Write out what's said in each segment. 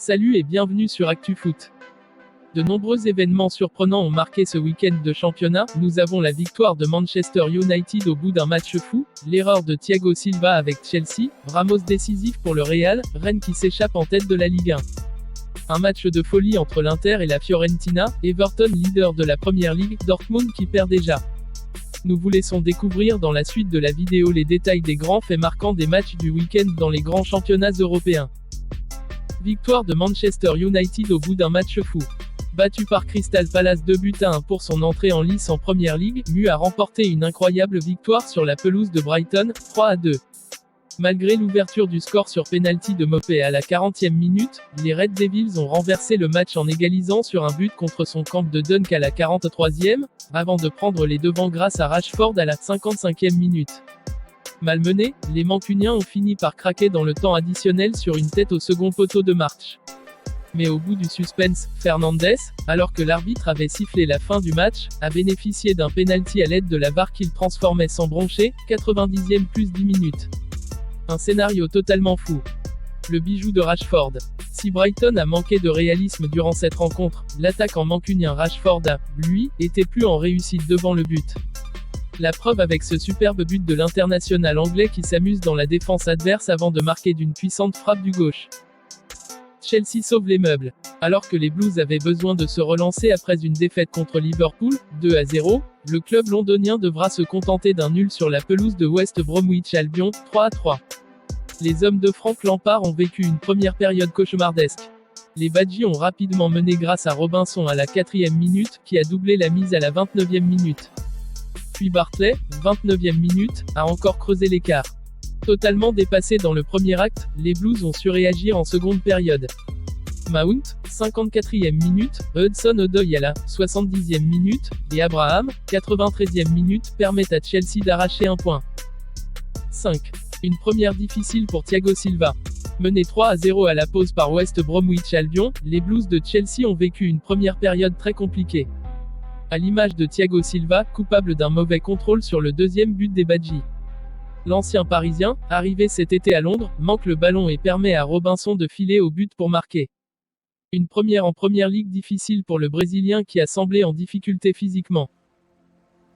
Salut et bienvenue sur ActuFoot. De nombreux événements surprenants ont marqué ce week-end de championnat. Nous avons la victoire de Manchester United au bout d'un match fou, l'erreur de Thiago Silva avec Chelsea, Ramos décisif pour le Real, Rennes qui s'échappe en tête de la Ligue 1. Un match de folie entre l'Inter et la Fiorentina, Everton leader de la Premier League, Dortmund qui perd déjà. Nous vous laissons découvrir dans la suite de la vidéo les détails des grands faits marquants des matchs du week-end dans les grands championnats européens. Victoire de Manchester United au bout d'un match fou. Battu par Crystal Palace 2-1 pour son entrée en lice en Premier League, Mu a remporté une incroyable victoire sur la pelouse de Brighton, 3-2. Malgré l'ouverture du score sur penalty de Mopé à la 40e minute, les Red Devils ont renversé le match en égalisant sur un but contre son camp de Dunk à la 43e, avant de prendre les devants grâce à Rashford à la 55e minute. Malmenés, les Mancuniens ont fini par craquer dans le temps additionnel sur une tête au second poteau de March. Mais au bout du suspense, Fernandes, alors que l'arbitre avait sifflé la fin du match, a bénéficié d'un penalty à l'aide de la VAR qu'il transformait sans broncher, 90e plus 10 minutes. Un scénario totalement fou. Le bijou de Rashford. Si Brighton a manqué de réalisme durant cette rencontre, l'attaquant mancunien Rashford a, lui, été plus en réussite devant le but. La preuve avec ce superbe but de l'international anglais qui s'amuse dans la défense adverse avant de marquer d'une puissante frappe du gauche. Chelsea sauve les meubles. Alors que les Blues avaient besoin de se relancer après une défaite contre Liverpool, 2-0, le club londonien devra se contenter d'un nul sur la pelouse de West Bromwich Albion, 3-3. Les hommes de Frank Lampard ont vécu une première période cauchemardesque. Les Badgers ont rapidement mené grâce à Robinson à la 4e minute, qui a doublé la mise à la 29e minute. Puis Bartley, 29e minute, a encore creusé l'écart. Totalement dépassés dans le premier acte, les Blues ont su réagir en seconde période. Mount, 54e minute, Hudson-Odoi à la 70e minute, et Abraham, 93e minute, permettent à Chelsea d'arracher un point. 5. Une première difficile pour Thiago Silva. Menés 3-0 à la pause par West Bromwich Albion, les Blues de Chelsea ont vécu une première période très compliquée. À l'image de Thiago Silva, coupable d'un mauvais contrôle sur le deuxième but des Badgers. L'ancien Parisien, arrivé cet été à Londres, manque le ballon et permet à Robinson de filer au but pour marquer. Une première en Premier League difficile pour le Brésilien qui a semblé en difficulté physiquement.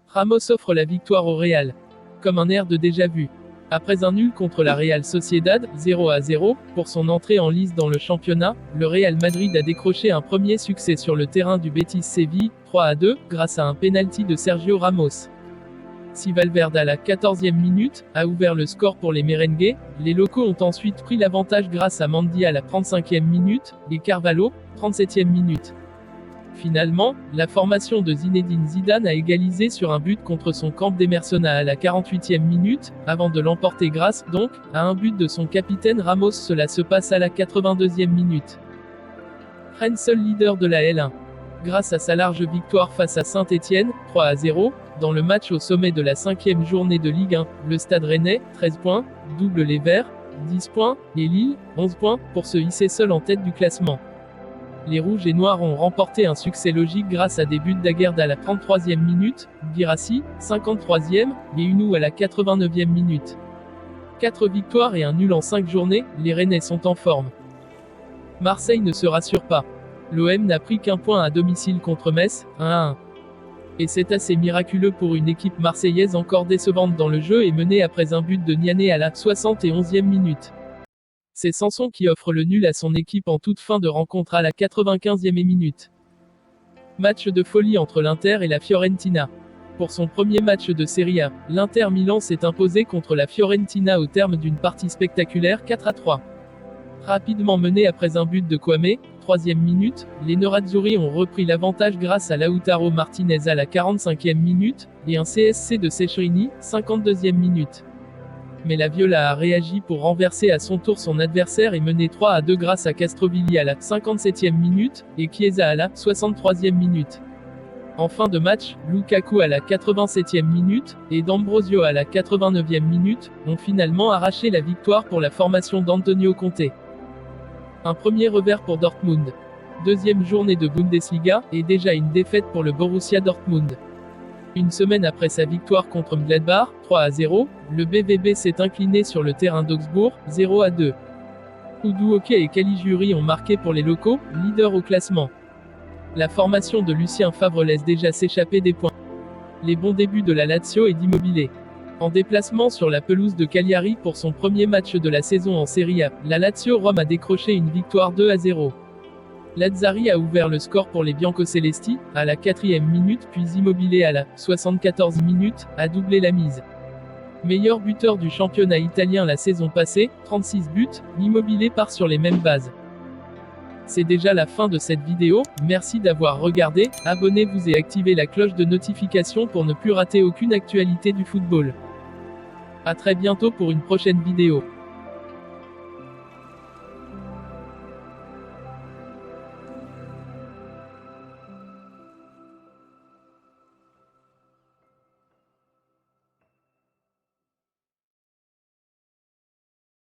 Ramos offre la victoire au Real. Comme un air de déjà-vu. Après un nul contre la Real Sociedad, 0-0, pour son entrée en lice dans le championnat, le Real Madrid a décroché un premier succès sur le terrain du Betis Séville, 3-2, grâce à un penalty de Sergio Ramos. Si Valverde à la 14e minute a ouvert le score pour les Merengues, les locaux ont ensuite pris l'avantage grâce à Mendy à la 35e minute, et Carvalho, 37e minute. Finalement, la formation de Zinedine Zidane a égalisé sur un but contre son camp d'Emerson à la 48e minute, avant de l'emporter grâce, donc, à un but de son capitaine Ramos. Cela se passe à la 82e minute. Rennes seul leader de la L1. Grâce à sa large victoire face à Saint-Étienne, 3-0, dans le match au sommet de la 5e journée de Ligue 1, le Stade Rennais, 13 points, double les Verts, 10 points, et Lille, 11 points, pour se hisser seul en tête du classement. Les Rouges et Noirs ont remporté un succès logique grâce à des buts d'Aguerd à la 33e minute, Guirassy, 53e, et Hunou à la 89e minute. 4 victoires et un nul en 5 journées, les Rennais sont en forme. Marseille ne se rassure pas. L'OM n'a pris qu'un point à domicile contre Metz, 1-1. Et c'est assez miraculeux pour une équipe marseillaise encore décevante dans le jeu et menée après un but de Niané à la 71e minute. C'est Sanson qui offre le nul à son équipe en toute fin de rencontre à la 95e minute. Match de folie entre l'Inter et la Fiorentina. Pour son premier match de Serie A, l'Inter Milan s'est imposé contre la Fiorentina au terme d'une partie spectaculaire 4-3. Rapidement mené après un but de Kwame, 3e minute, les Nerazzurri ont repris l'avantage grâce à Lautaro Martinez à la 45e minute, et un CSC de Sechrini, 52e minute. Mais la Viola a réagi pour renverser à son tour son adversaire et mener 3-2 grâce à Castrovilli à la 57e minute, et Chiesa à la 63e minute. En fin de match, Lukaku à la 87e minute, et D'Ambrosio à la 89e minute, ont finalement arraché la victoire pour la formation d'Antonio Conte. Un premier revers pour Dortmund. Deuxième journée de Bundesliga, et déjà une défaite pour le Borussia Dortmund. Une semaine après sa victoire contre Gladbach, 3-0, le BVB s'est incliné sur le terrain d'Augsbourg, 0-2. Uduoke et Caligiuri ont marqué pour les locaux, leaders au classement. La formation de Lucien Favre laisse déjà s'échapper des points. Les bons débuts de la Lazio et d'Immobilier. En déplacement sur la pelouse de Cagliari pour son premier match de la saison en Serie A, la Lazio Rome a décroché une victoire 2-0. Lazzari a ouvert le score pour les Biancocelesti, à la 4e minute, puis Immobilier à la 74e minute, a doublé la mise. Meilleur buteur du championnat italien la saison passée, 36 buts, l'Immobilier part sur les mêmes bases. C'est déjà la fin de cette vidéo, merci d'avoir regardé, abonnez-vous et activez la cloche de notification pour ne plus rater aucune actualité du football. À très bientôt pour une prochaine vidéo.